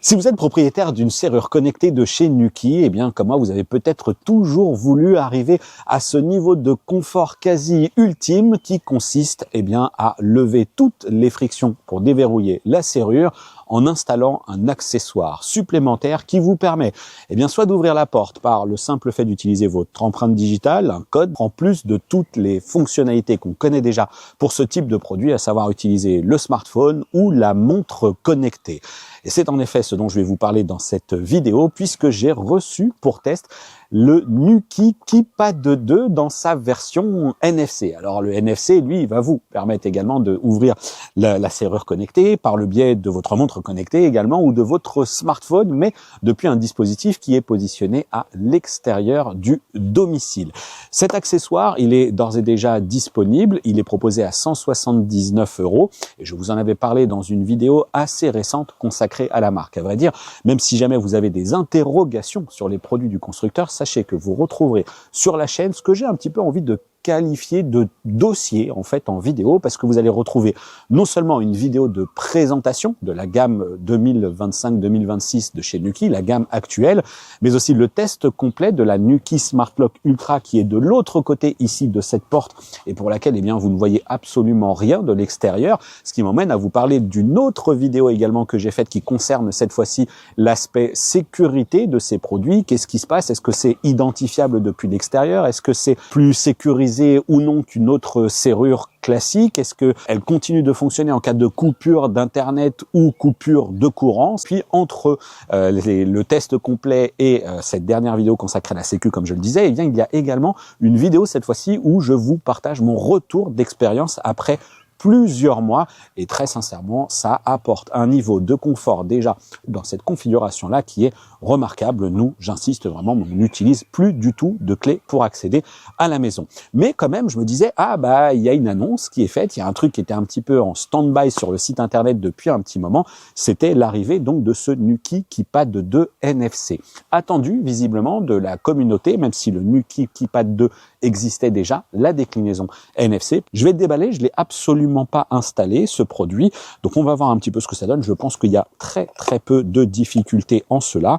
Si vous êtes propriétaire d'une serrure connectée de chez Nuki, eh bien, comme moi, vous avez peut-être toujours voulu arriver à ce niveau de confort quasi ultime qui consiste, eh bien, à lever toutes les frictions pour déverrouiller la serrure en installant un accessoire supplémentaire qui vous permet, eh bien, soit d'ouvrir la porte par le simple fait d'utiliser votre empreinte digitale, un code, en plus de toutes les fonctionnalités qu'on connaît déjà pour ce type de produit, à savoir utiliser le smartphone ou la montre connectée. Et c'est en effet ce dont je vais vous parler dans cette vidéo, puisque j'ai reçu pour test le Nuki Keypad 2 dans sa version NFC. Alors le NFC, lui, il va vous permettre également d'ouvrir la serrure connectée par le biais de votre montre connectée également ou de votre smartphone, mais depuis un dispositif qui est positionné à l'extérieur du domicile. Cet accessoire, il est d'ores et déjà disponible. Il est proposé à 179 € et je vous en avais parlé dans une vidéo assez récente consacrée à la marque. À vrai dire, même si jamais vous avez des interrogations sur les produits du constructeur, sachez que vous retrouverez sur la chaîne ce que j'ai un petit peu envie de qualifié de dossier en fait en vidéo, parce que vous allez retrouver non seulement une vidéo de présentation de la gamme 2025-2026 de chez Nuki, la gamme actuelle, mais aussi le test complet de la Nuki Smart Lock Ultra qui est de l'autre côté ici de cette porte et pour laquelle eh bien vous ne voyez absolument rien de l'extérieur, ce qui m'emmène à vous parler d'une autre vidéo également que j'ai faite qui concerne cette fois-ci l'aspect sécurité de ces produits. Qu'est-ce qui se passe? Est-ce que c'est identifiable depuis l'extérieur? Est-ce que c'est plus sécurisé ou non qu'une autre serrure classique? Est-ce qu'elle continue de fonctionner en cas de coupure d'internet ou coupure de courant? Puis entre le test complet et cette dernière vidéo consacrée à la sécu, comme je le disais, eh bien, il y a également une vidéo cette fois-ci où je vous partage mon retour d'expérience après plusieurs mois et très sincèrement ça apporte un niveau de confort déjà dans cette configuration là qui est remarquable. Nous, j'insiste vraiment, on n'utilise plus du tout de clé pour accéder à la maison, mais quand même je me disais il y a une annonce qui est faite, il y a un truc qui était un petit peu en stand-by sur le site internet depuis un petit moment, c'était l'arrivée donc de ce Nuki Keypad 2 NFC attendu visiblement de la communauté, même si le Nuki Keypad 2 existait déjà, la déclinaison NFC. Je vais le déballer, je l'ai absolument pas installé ce produit, donc on va voir un petit peu ce que ça donne. Je pense qu'il y a très peu de difficultés en cela.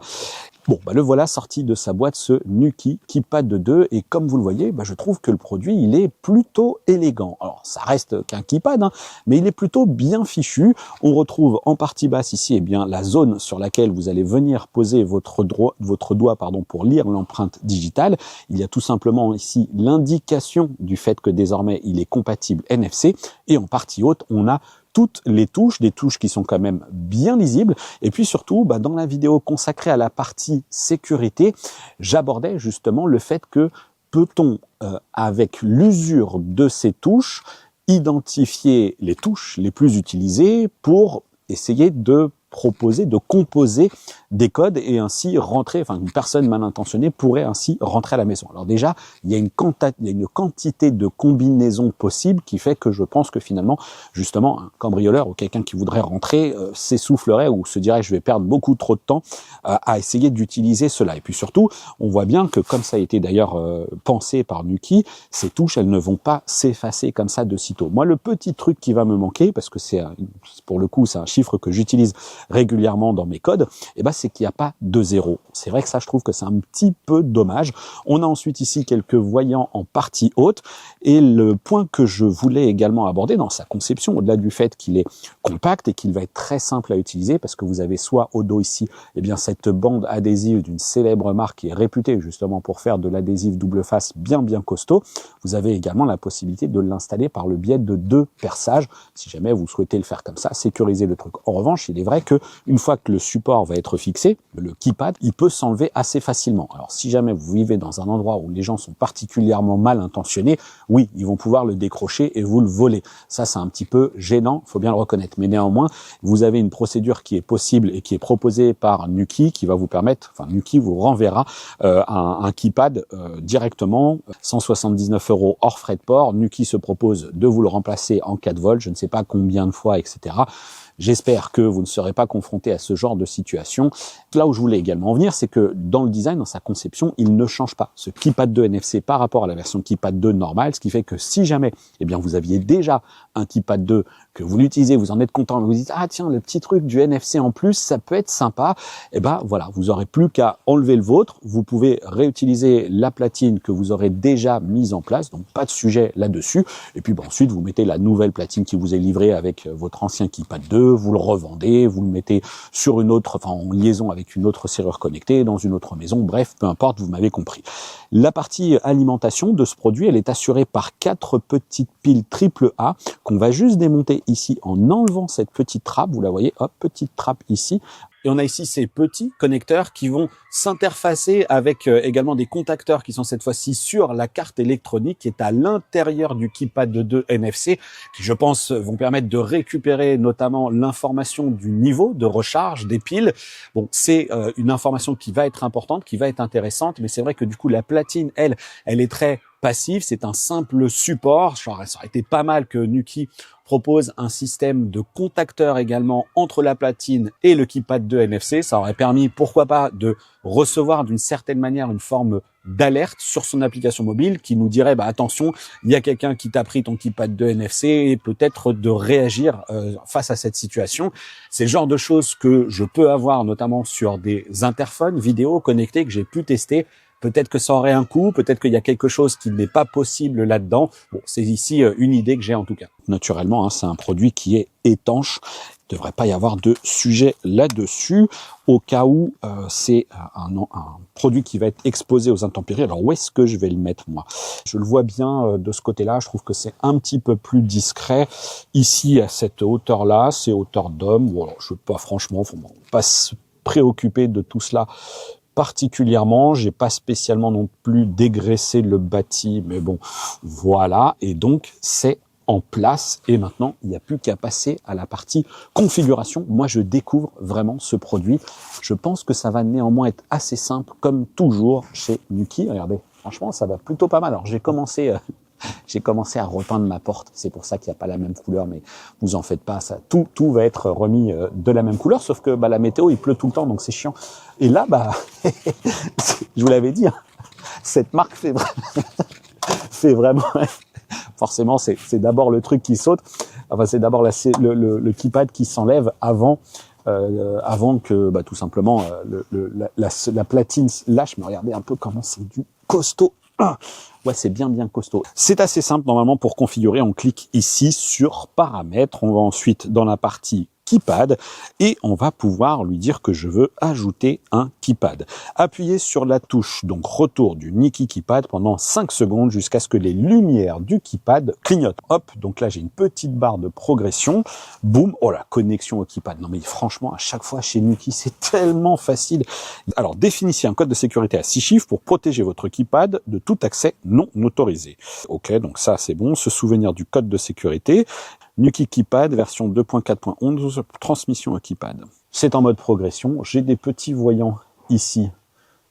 Bon, le voilà sorti de sa boîte, ce Nuki Keypad 2, et comme vous le voyez, je trouve que le produit, il est plutôt élégant. Alors, ça reste qu'un keypad, mais il est plutôt bien fichu. On retrouve en partie basse ici, eh bien, la zone sur laquelle vous allez venir poser votre doigt, pour lire l'empreinte digitale. Il y a tout simplement ici l'indication du fait que désormais, il est compatible NFC, et en partie haute, on a toutes les touches, des touches qui sont quand même bien lisibles. Et puis surtout, dans la vidéo consacrée à la partie sécurité, j'abordais justement le fait que peut-on, avec l'usure de ces touches, identifier les touches les plus utilisées pour essayer de composer des codes et ainsi rentrer, une personne mal intentionnée pourrait ainsi rentrer à la maison. Alors déjà, il y a une quantité de combinaisons possibles qui fait que je pense que finalement, justement, un cambrioleur ou quelqu'un qui voudrait rentrer s'essoufflerait ou se dirait je vais perdre beaucoup trop de temps à essayer d'utiliser cela. Et puis surtout, on voit bien que comme ça a été d'ailleurs pensé par Nuki, ces touches, elles ne vont pas s'effacer comme ça de sitôt. Moi, le petit truc qui va me manquer, parce que pour le coup, c'est un chiffre que j'utilise régulièrement dans mes codes, c'est qu'il n'y a pas de zéro. C'est vrai que ça, je trouve que c'est un petit peu dommage. On a ensuite ici quelques voyants en partie haute, et le point que je voulais également aborder dans sa conception, au-delà du fait qu'il est compact et qu'il va être très simple à utiliser, parce que vous avez soit au dos ici, cette bande adhésive d'une célèbre marque qui est réputée justement pour faire de l'adhésif double face bien costaud. Vous avez également la possibilité de l'installer par le biais de 2 perçages, si jamais vous souhaitez le faire comme ça, sécuriser le truc. En revanche, il est vrai que une fois que le support va être fixé, le keypad, il peut s'enlever assez facilement. Alors si jamais vous vivez dans un endroit où les gens sont particulièrement mal intentionnés, oui, ils vont pouvoir le décrocher et vous le voler. Ça, c'est un petit peu gênant, faut bien le reconnaître. Mais néanmoins, vous avez une procédure qui est possible et qui est proposée par Nuki qui va vous permettre, Nuki vous renverra un keypad directement, 179 € hors frais de port. Nuki se propose de vous le remplacer en cas de vol, je ne sais pas combien de fois, etc. J'espère que vous ne serez pas confronté à ce genre de situation. Là où je voulais également en venir, c'est que dans le design, dans sa conception, il ne change pas ce KeyPad 2 NFC par rapport à la version KeyPad 2 normale, ce qui fait que si jamais eh bien, vous aviez déjà un KeyPad 2, que vous l'utilisez, vous en êtes content, vous dites « Ah tiens, le petit truc du NFC en plus, ça peut être sympa », eh ben voilà, vous n'aurez plus qu'à enlever le vôtre, vous pouvez réutiliser la platine que vous aurez déjà mise en place, donc pas de sujet là-dessus, et puis ensuite vous mettez la nouvelle platine qui vous est livrée avec votre ancien KeyPad 2, vous le revendez, vous le mettez sur une autre, enfin en liaison avec une autre serrure connectée, dans une autre maison, bref, peu importe, vous m'avez compris. La partie alimentation de ce produit, elle est assurée par 4 petites piles AAA qu'on va juste démonter ici en enlevant cette petite trappe, vous la voyez, hop, petite trappe ici. Et on a ici ces petits connecteurs qui vont s'interfacer avec également des contacteurs qui sont cette fois-ci sur la carte électronique qui est à l'intérieur du KeyPad 2 NFC, qui je pense vont permettre de récupérer notamment l'information du niveau de recharge des piles. Bon, c'est une information qui va être importante, qui va être intéressante, mais c'est vrai que du coup la platine, elle est très passive, c'est un simple support. Genre, ça aurait été pas mal que Nuki propose un système de contacteur également entre la platine et le KeyPad 2 NFC. Ça aurait permis, pourquoi pas, de recevoir d'une certaine manière une forme d'alerte sur son application mobile qui nous dirait, bah attention, il y a quelqu'un qui t'a pris ton KeyPad 2 NFC et peut-être de réagir face à cette situation. C'est le genre de choses que je peux avoir notamment sur des interphones vidéo connectés que j'ai pu tester. Peut-être que ça aurait un coût, peut-être qu'il y a quelque chose qui n'est pas possible là-dedans. Bon, c'est ici une idée que j'ai en tout cas. Naturellement, hein, c'est un produit qui est étanche. Il ne devrait pas y avoir de sujet là-dessus. Au cas où c'est un produit qui va être exposé aux intempéries. Alors où est-ce que je vais le mettre moi? Je le vois bien de ce côté-là. Je trouve que c'est un petit peu plus discret. Ici, à cette hauteur-là, c'est hauteur d'homme. Bon, alors, je ne sais pas franchement, faut pas se préoccuper de tout cela particulièrement, j'ai pas spécialement non plus dégraissé le bâti, mais bon, voilà, et donc c'est en place, et maintenant, il n'y a plus qu'à passer à la partie configuration. Moi, je découvre vraiment ce produit. Je pense que ça va néanmoins être assez simple, comme toujours chez Nuki. Regardez, franchement, ça va plutôt pas mal. Alors, j'ai commencé à repeindre ma porte. C'est pour ça qu'il n'y a pas la même couleur, mais vous en faites pas. Ça, tout va être remis de la même couleur, sauf que bah, la météo, il pleut tout le temps, donc c'est chiant. Et là, bah, je vous l'avais dit, hein, cette marque fait vraiment. Forcément, c'est d'abord le truc qui saute. Enfin, c'est d'abord le KeyPad qui s'enlève avant que bah, tout simplement la platine lâche. Mais regardez un peu comment c'est du costaud. Ouais, c'est bien costaud. C'est assez simple normalement pour configurer. On clique ici sur paramètres. On va ensuite dans la partie KeyPad et on va pouvoir lui dire que je veux ajouter un KeyPad. Appuyez sur la touche donc retour du Nuki KeyPad pendant 5 secondes jusqu'à ce que les lumières du KeyPad clignotent. Hop, donc là j'ai une petite barre de progression. Boum, oh la connexion au KeyPad. Non mais franchement à chaque fois chez Nuki c'est tellement facile. Alors définissez un code de sécurité à 6 chiffres pour protéger votre KeyPad de tout accès non autorisé. Ok, donc ça c'est bon. Se souvenir du code de sécurité. Nuki KeyPad version 2.4.11 transmission au KeyPad. C'est en mode progression. J'ai des petits voyants ici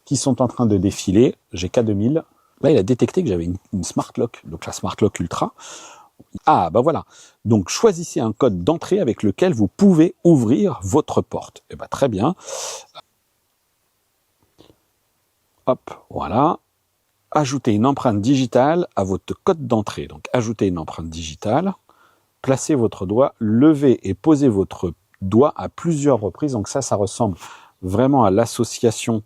qui sont en train de défiler. J'ai K2000. Là, il a détecté que j'avais une Smart Lock, donc la Smart Lock Ultra. Ah, bah voilà. Donc, choisissez un code d'entrée avec lequel vous pouvez ouvrir votre porte. Eh ben, très bien. Hop, voilà. Ajoutez une empreinte digitale à votre code d'entrée. Donc, ajoutez une empreinte digitale. Placez votre doigt, levez et posez votre doigt à plusieurs reprises. Donc ça ressemble vraiment à l'association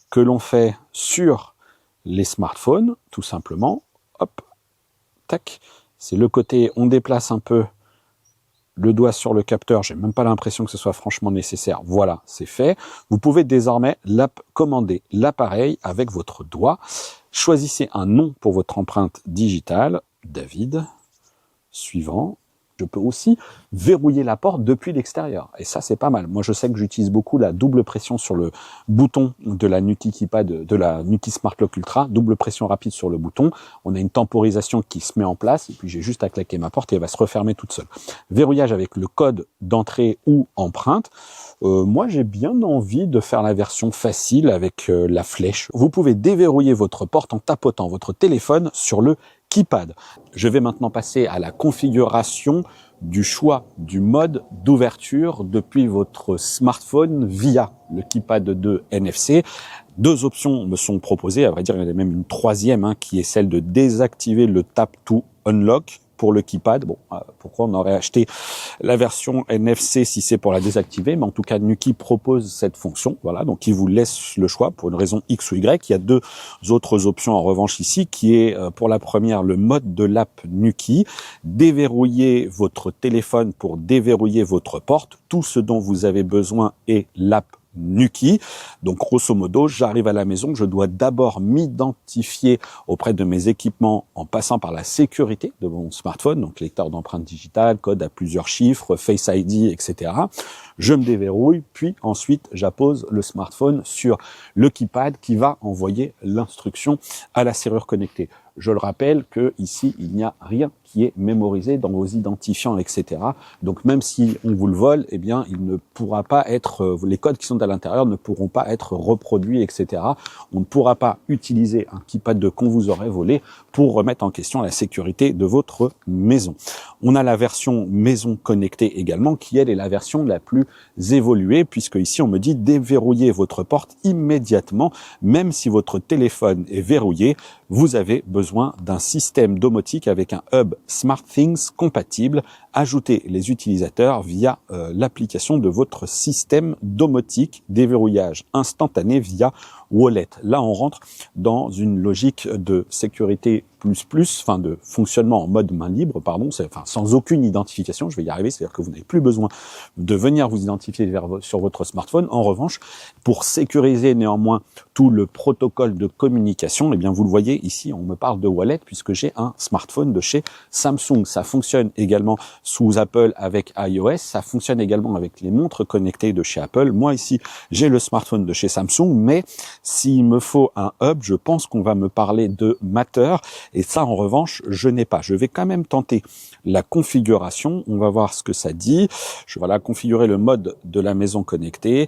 que l'on fait sur les smartphones, tout simplement. Hop, tac. C'est le côté, on déplace un peu le doigt sur le capteur. J'ai même pas l'impression que ce soit franchement nécessaire. Voilà, c'est fait. Vous pouvez désormais commander l'appareil avec votre doigt. Choisissez un nom pour votre empreinte digitale. David. Suivant. Je peux aussi verrouiller la porte depuis l'extérieur. Et ça, c'est pas mal. Moi, je sais que j'utilise beaucoup la double pression sur le bouton de la Nuki KeyPad, de la Nuki Smart Lock Ultra. Double pression rapide sur le bouton. On a une temporisation qui se met en place. Et puis, j'ai juste à claquer ma porte et elle va se refermer toute seule. Verrouillage avec le code d'entrée ou empreinte. Moi, j'ai bien envie de faire la version facile avec la flèche. Vous pouvez déverrouiller votre porte en tapotant votre téléphone sur le KeyPad. Je vais maintenant passer à la configuration du choix du mode d'ouverture depuis votre smartphone via le keypad de NFC. Deux options me sont proposées, à vrai dire il y en a même une troisième qui est celle de désactiver le Tap to Unlock pour le keypad. Bon, pourquoi on aurait acheté la version NFC si c'est pour la désactiver, mais en tout cas Nuki propose cette fonction, voilà, donc il vous laisse le choix pour une raison X ou Y. Il y a deux autres options en revanche ici, qui est pour la première le mode de l'app Nuki, déverrouiller votre téléphone pour déverrouiller votre porte, tout ce dont vous avez besoin est l'app Nuki. Donc grosso modo, j'arrive à la maison, je dois d'abord m'identifier auprès de mes équipements en passant par la sécurité de mon smartphone, donc lecteur d'empreintes digitales, code à plusieurs chiffres, Face ID, etc. Je me déverrouille, puis ensuite j'appose le smartphone sur le keypad qui va envoyer l'instruction à la serrure connectée. Je le rappelle que ici il n'y a rien qui est mémorisé dans vos identifiants, etc. Donc même si on vous le vole, eh bien il ne pourra pas être, les codes qui sont à l'intérieur ne pourront pas être reproduits, etc. On ne pourra pas utiliser un keypad qu'on vous aurait volé pour remettre en question la sécurité de votre maison. On a la version maison connectée également, qui elle est la version la plus évoluée, puisque ici on me dit déverrouiller votre porte immédiatement, même si votre téléphone est verrouillé. Vous avez besoin d'un système domotique avec un hub SmartThings compatible. Ajoutez les utilisateurs via l'application de votre système domotique, déverrouillage instantané via Wallet. Là, on rentre dans une logique de sécurité enfin de fonctionnement en mode main libre, pardon, sans aucune identification, je vais y arriver, c'est-à-dire que vous n'avez plus besoin de venir vous identifier sur votre smartphone. En revanche, pour sécuriser néanmoins tout le protocole de communication, eh bien vous le voyez ici, on me parle de Wallet puisque j'ai un smartphone de chez Samsung. Ça fonctionne également sous Apple avec iOS, ça fonctionne également avec les montres connectées de chez Apple. Moi ici, j'ai le smartphone de chez Samsung, mais s'il me faut un hub, je pense qu'on va me parler de Matter. Et ça, en revanche, je n'ai pas. Je vais quand même tenter la configuration. On va voir ce que ça dit. Je vais configurer le mode de la maison connectée.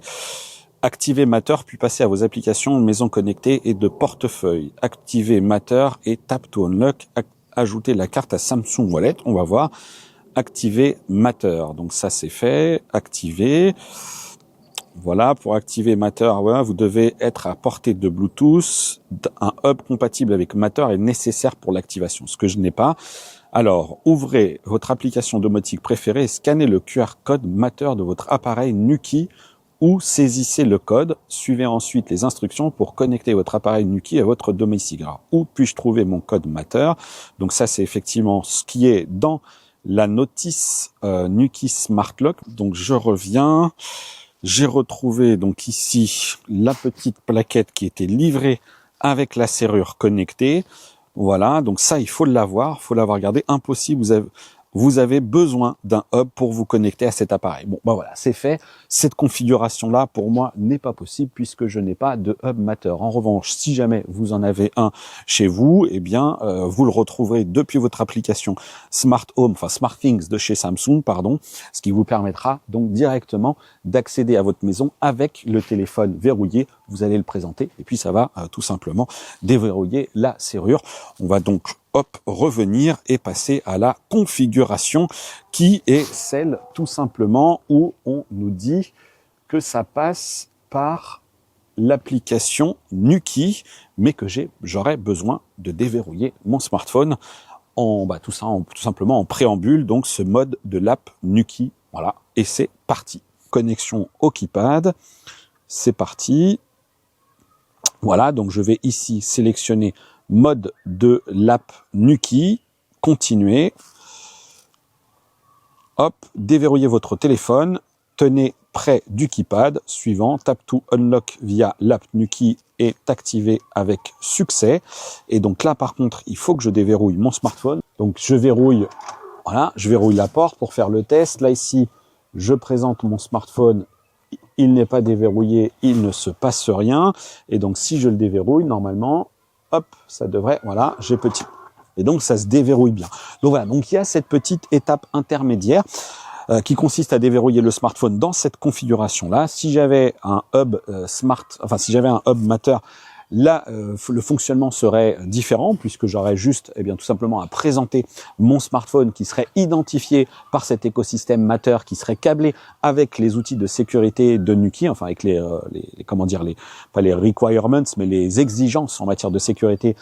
Activer Matter, puis passer à vos applications maison connectée et de portefeuille. Activer Matter et Tap to Unlock. Ajouter la carte à Samsung Wallet. On va voir. Activer Matter. Donc ça, c'est fait. Activer. Voilà, pour activer Matter, voilà, vous devez être à portée de Bluetooth. Un hub compatible avec Matter est nécessaire pour l'activation, ce que je n'ai pas. Alors, ouvrez votre application domotique préférée et scannez le QR code Matter de votre appareil Nuki ou saisissez le code. Suivez ensuite les instructions pour connecter votre appareil Nuki à votre domicile. Alors, où puis-je trouver mon code Matter? Donc ça, c'est effectivement ce qui est dans la notice Nuki Smart Lock. Donc je reviens. J'ai retrouvé donc ici la petite plaquette qui était livrée avec la serrure connectée. Voilà, donc ça, il faut l'avoir gardé. Impossible, vous avez besoin d'un hub pour vous connecter à cet appareil. Bon, bah voilà, c'est fait. Cette configuration-là, pour moi, n'est pas possible puisque je n'ai pas de hub Matter. En revanche, si jamais vous en avez un chez vous, eh bien, vous le retrouverez depuis votre application Smart Home, enfin SmartThings de chez Samsung, pardon, ce qui vous permettra donc directement d'accéder à votre maison avec le téléphone verrouillé. Vous allez le présenter et puis ça va tout simplement déverrouiller la serrure. On va donc revenir et passer à la configuration qui est celle tout simplement où on nous dit que ça passe par l'application Nuki, mais que j'aurais besoin de déverrouiller mon smartphone tout simplement en préambule, donc ce mode de l'app Nuki. Voilà, et c'est parti. Connexion au keypad, c'est parti. Voilà, donc je vais ici sélectionner mode de l'app Nuki, continuer. Hop, déverrouillez votre téléphone, tenez près du keypad, suivant, Tap to Unlock via l'app Nuki est activé avec succès. Et donc là, par contre, il faut que je déverrouille mon smartphone. Donc je verrouille, voilà, je verrouille la porte pour faire le test. Là, ici, je présente mon smartphone. Il n'est pas déverrouillé, il ne se passe rien. Et donc, si je le déverrouille, normalement, hop, ça devrait, voilà, j'ai petit. Et donc, ça se déverrouille bien. Donc voilà, donc il y a cette petite étape intermédiaire qui consiste à déverrouiller le smartphone dans cette configuration-là. Si j'avais un hub si j'avais un hub Matter, Là, le fonctionnement serait différent puisque j'aurais juste, eh bien, tout simplement à présenter mon smartphone qui serait identifié par cet écosystème Matter, qui serait câblé avec les outils de sécurité de Nuki, enfin avec comment dire, pas les requirements, mais les exigences en matière de sécurité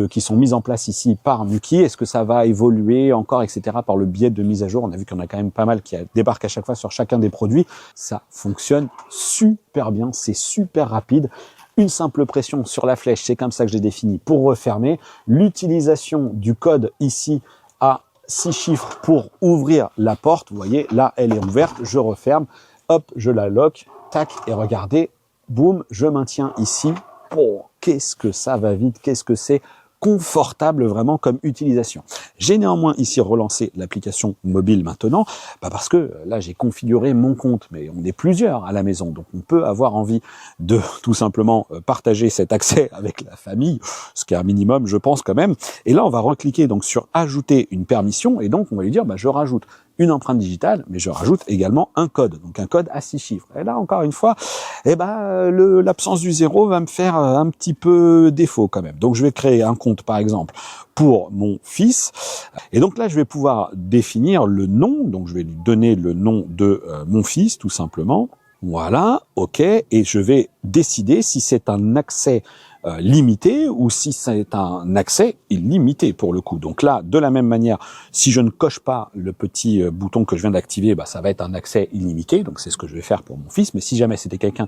qui sont mises en place ici par Nuki. Est-ce que ça va évoluer encore, etc. par le biais de mise à jour? On a vu qu'il y en a quand même pas mal qui débarquent à chaque fois sur chacun des produits. Ça fonctionne super bien, c'est super rapide. Une simple pression sur la flèche, c'est comme ça que j'ai défini pour refermer. L'utilisation du code ici à 6 chiffres pour ouvrir la porte. Vous voyez, là, elle est ouverte, je referme, hop, je la lock, tac, et regardez, boum, je maintiens ici. Oh, qu'est-ce que ça va vite, qu'est-ce que c'est confortable vraiment comme utilisation. J'ai néanmoins ici relancé l'application mobile maintenant, parce que là j'ai configuré mon compte, mais on est plusieurs à la maison, donc on peut avoir envie de tout simplement partager cet accès avec la famille, ce qui est un minimum je pense quand même. Et là on va recliquer donc sur ajouter une permission, et donc on va lui dire je rajoute une empreinte digitale, mais je rajoute également un code, donc un code à 6 chiffres. Et là, encore une fois, l'absence du 0 va me faire un petit peu défaut quand même. Donc, je vais créer un compte, par exemple, pour mon fils. Et donc là, je vais pouvoir définir le nom. Donc, je vais lui donner le nom de mon fils, tout simplement. Voilà, ok. Et je vais décider si c'est un accès limité ou si c'est un accès illimité pour le coup. Donc là, de la même manière, si je ne coche pas le petit bouton que je viens d'activer, ça va être un accès illimité. Donc c'est ce que je vais faire pour mon fils. Mais si jamais c'était quelqu'un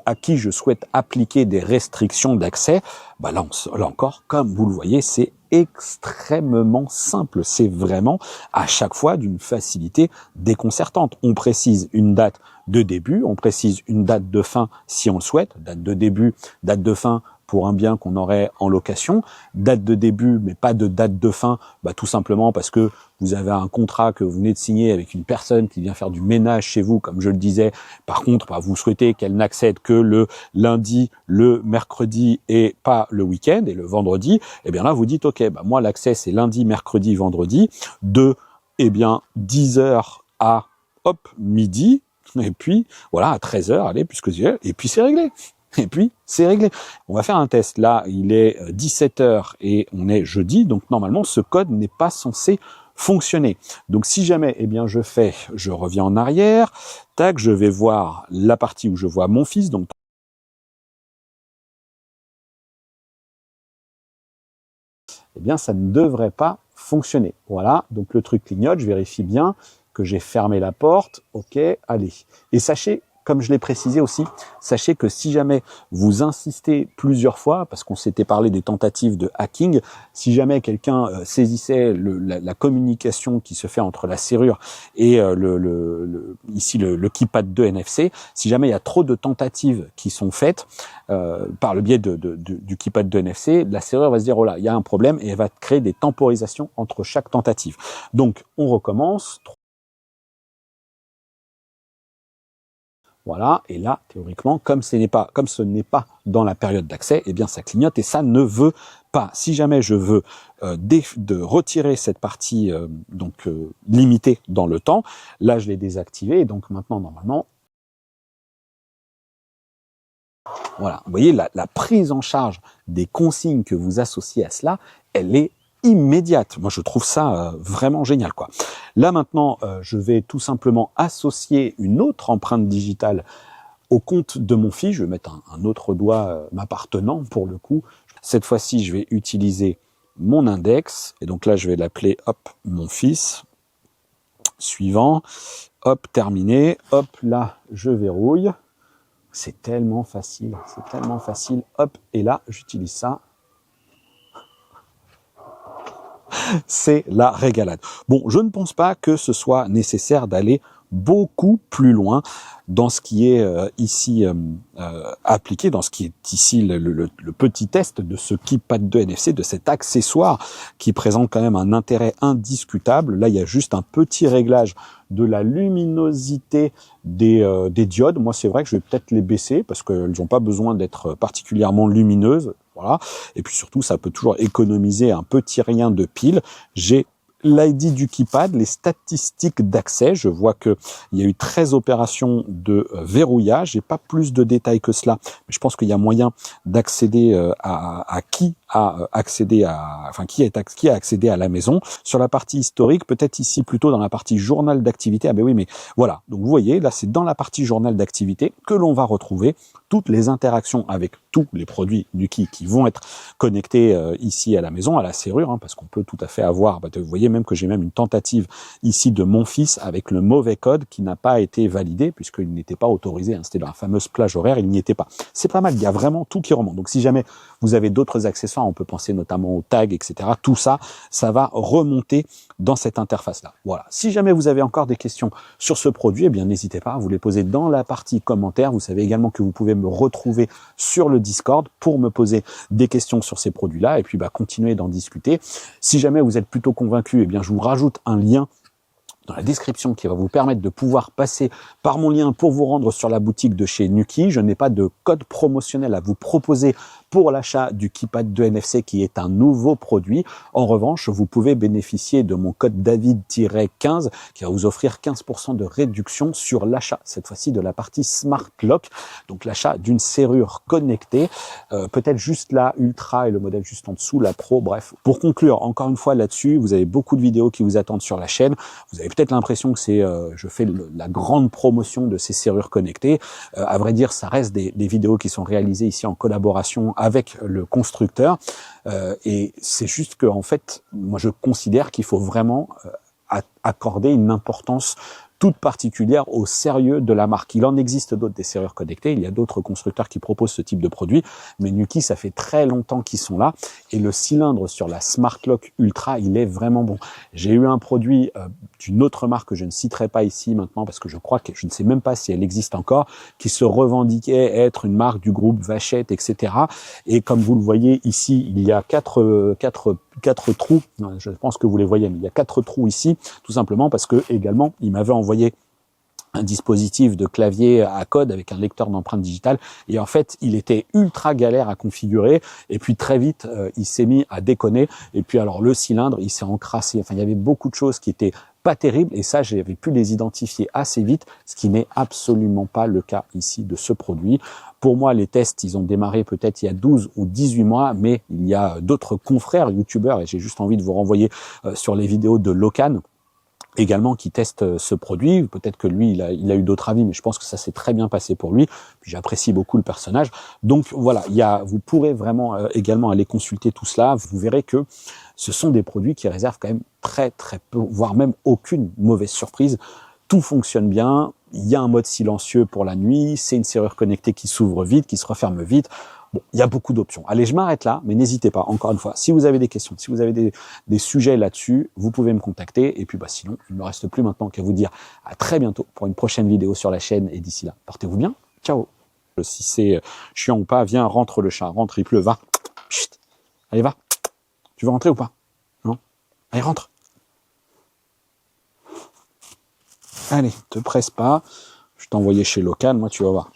à qui je souhaite appliquer des restrictions d'accès, là encore, comme vous le voyez, c'est extrêmement simple. C'est vraiment à chaque fois d'une facilité déconcertante. On précise une date de début, on précise une date de fin si on le souhaite, date de début, date de fin pour un bien qu'on aurait en location, date de début mais pas de date de fin, tout simplement parce que vous avez un contrat que vous venez de signer avec une personne qui vient faire du ménage chez vous, comme je le disais. Par contre, vous souhaitez qu'elle n'accède que le lundi, le mercredi et pas le week-end et le vendredi. Et bien là, vous dites, ok, moi l'accès c'est lundi, mercredi, vendredi, de 10h à midi, et puis voilà à 13h, allez, et puis c'est réglé. Et puis, c'est réglé. On va faire un test. Là, il est 17h et on est jeudi. Donc, normalement, ce code n'est pas censé fonctionner. Donc, si jamais, je reviens en arrière. Tac, je vais voir la partie où je vois mon fils. Donc, ça ne devrait pas fonctionner. Voilà. Donc, le truc clignote. Je vérifie bien que j'ai fermé la porte. OK, allez. Et sachez, comme je l'ai précisé aussi, sachez que si jamais vous insistez plusieurs fois, parce qu'on s'était parlé des tentatives de hacking, si jamais quelqu'un saisissait la communication qui se fait entre la serrure et ici le keypad 2 NFC, si jamais il y a trop de tentatives qui sont faites par le biais du keypad 2 NFC, la serrure va se dire, oh là, il y a un problème, et elle va créer des temporisations entre chaque tentative. Donc, on recommence. Voilà, et là, théoriquement, comme ce n'est pas dans la période d'accès, ça clignote et ça ne veut pas. Si jamais je veux de retirer cette partie limitée dans le temps, là je l'ai désactivé et donc maintenant normalement, voilà, vous voyez la prise en charge des consignes que vous associez à cela, elle est immédiate. Moi, je trouve ça vraiment génial, quoi. Là, maintenant, je vais tout simplement associer une autre empreinte digitale au compte de mon fils. Je vais mettre un autre doigt m'appartenant pour le coup. Cette fois-ci, je vais utiliser mon index. Et donc là, je vais l'appeler, mon fils. Suivant. Terminé. Là, je verrouille. C'est tellement facile. C'est tellement facile. Et là, j'utilise ça. C'est la régalade. Bon, je ne pense pas que ce soit nécessaire d'aller beaucoup plus loin dans ce qui est ici appliqué, dans ce qui est ici le petit test de ce keypad 2 NFC, de cet accessoire qui présente quand même un intérêt indiscutable. Là, il y a juste un petit réglage de la luminosité des diodes. Moi, c'est vrai que je vais peut-être les baisser parce qu'elles n'ont pas besoin d'être particulièrement lumineuses. Voilà. Et puis surtout, ça peut toujours économiser un petit rien de pile. J'ai l'ID du keypad, les statistiques d'accès. Je vois qu'il y a eu 13 opérations de verrouillage. J'ai pas plus de détails que cela, mais je pense qu'il y a moyen d'accéder à qui a accédé à, enfin qui a accédé à la maison. Sur la partie historique, peut-être ici plutôt dans la partie journal d'activité. Ah ben oui, mais voilà. Donc vous voyez, là c'est dans la partie journal d'activité que l'on va retrouver toutes les interactions avec tous les produits Nuki qui vont être connectés ici à la maison, à la serrure, hein, parce qu'on peut tout à fait avoir, vous voyez même que j'ai même une tentative ici de mon fils avec le mauvais code qui n'a pas été validé puisqu'il n'était pas autorisé, hein, c'était dans la fameuse plage horaire, il n'y était pas. C'est pas mal, il y a vraiment tout qui remonte. Donc si jamais vous avez d'autres accessoires, on peut penser notamment aux tags, etc. Tout ça, ça va remonter dans cette interface-là. Voilà. Si jamais vous avez encore des questions sur ce produit, eh bien n'hésitez pas à vous les poser dans la partie commentaires. Vous savez également que vous pouvez me retrouver sur le Discord pour me poser des questions sur ces produits-là et puis continuer d'en discuter. Si jamais vous êtes plutôt convaincu, eh bien je vous rajoute un lien dans la description qui va vous permettre de pouvoir passer par mon lien pour vous rendre sur la boutique de chez Nuki. Je n'ai pas de code promotionnel à vous proposer pour l'achat du keypad de NFC qui est un nouveau produit. En revanche, vous pouvez bénéficier de mon code David-15 qui va vous offrir 15% de réduction sur l'achat, cette fois-ci de la partie Smart Lock, donc l'achat d'une serrure connectée, peut-être juste la Ultra et le modèle juste en dessous, la Pro, bref. Pour conclure, encore une fois là-dessus, vous avez beaucoup de vidéos qui vous attendent sur la chaîne. Vous avez peut-être l'impression que je fais la grande promotion de ces serrures connectées. À vrai dire, ça reste des vidéos qui sont réalisées ici en collaboration avec le constructeur. Et c'est juste que, en fait, moi je considère qu'il faut vraiment accorder une importance toute particulière au sérieux de la marque. Il en existe d'autres des serrures connectées, il y a d'autres constructeurs qui proposent ce type de produit, mais Nuki, ça fait très longtemps qu'ils sont là, et le cylindre sur la Smart Lock Ultra, il est vraiment bon. J'ai eu un produit d'une autre marque que je ne citerai pas ici maintenant, parce que je crois que je ne sais même pas si elle existe encore, qui se revendiquait être une marque du groupe Vachette, etc. Et comme vous le voyez ici, il y a quatre trous, je pense que vous les voyez, mais il y a 4 trous ici, tout simplement parce que également, il m'avait envoyé un dispositif de clavier à code avec un lecteur d'empreintes digitales et en fait il était ultra galère à configurer et puis très vite il s'est mis à déconner et puis alors le cylindre il s'est encrassé, enfin il y avait beaucoup de choses qui étaient pas terribles et ça j'avais pu les identifier assez vite, ce qui n'est absolument pas le cas ici de ce produit. Pour moi, les tests, ils ont démarré peut-être il y a 12 ou 18 mois, mais il y a d'autres confrères youtubeurs et j'ai juste envie de vous renvoyer sur les vidéos de Locan également qui teste ce produit. Peut-être que lui, il a eu d'autres avis, mais je pense que ça s'est très bien passé pour lui. Puis j'apprécie beaucoup le personnage. Donc voilà, vous pourrez vraiment également aller consulter tout cela. Vous verrez que ce sont des produits qui réservent quand même très très peu, voire même aucune mauvaise surprise. Tout fonctionne bien. Il y a un mode silencieux pour la nuit. C'est une serrure connectée qui s'ouvre vite, qui se referme vite. Bon, il y a beaucoup d'options. Allez, je m'arrête là, mais n'hésitez pas, encore une fois, si vous avez des questions, si vous avez des sujets là-dessus, vous pouvez me contacter. Et puis sinon, il ne me reste plus maintenant qu'à vous dire à très bientôt pour une prochaine vidéo sur la chaîne. Et d'ici là, portez-vous bien. Ciao. Si c'est chiant ou pas, viens, rentre le chat, rentre, il pleut, va. Chut. Allez, va. Tu veux rentrer ou pas? Non? Allez, rentre. Allez, te presse pas. Je t'ai envoyé chez Locan, moi tu vas voir.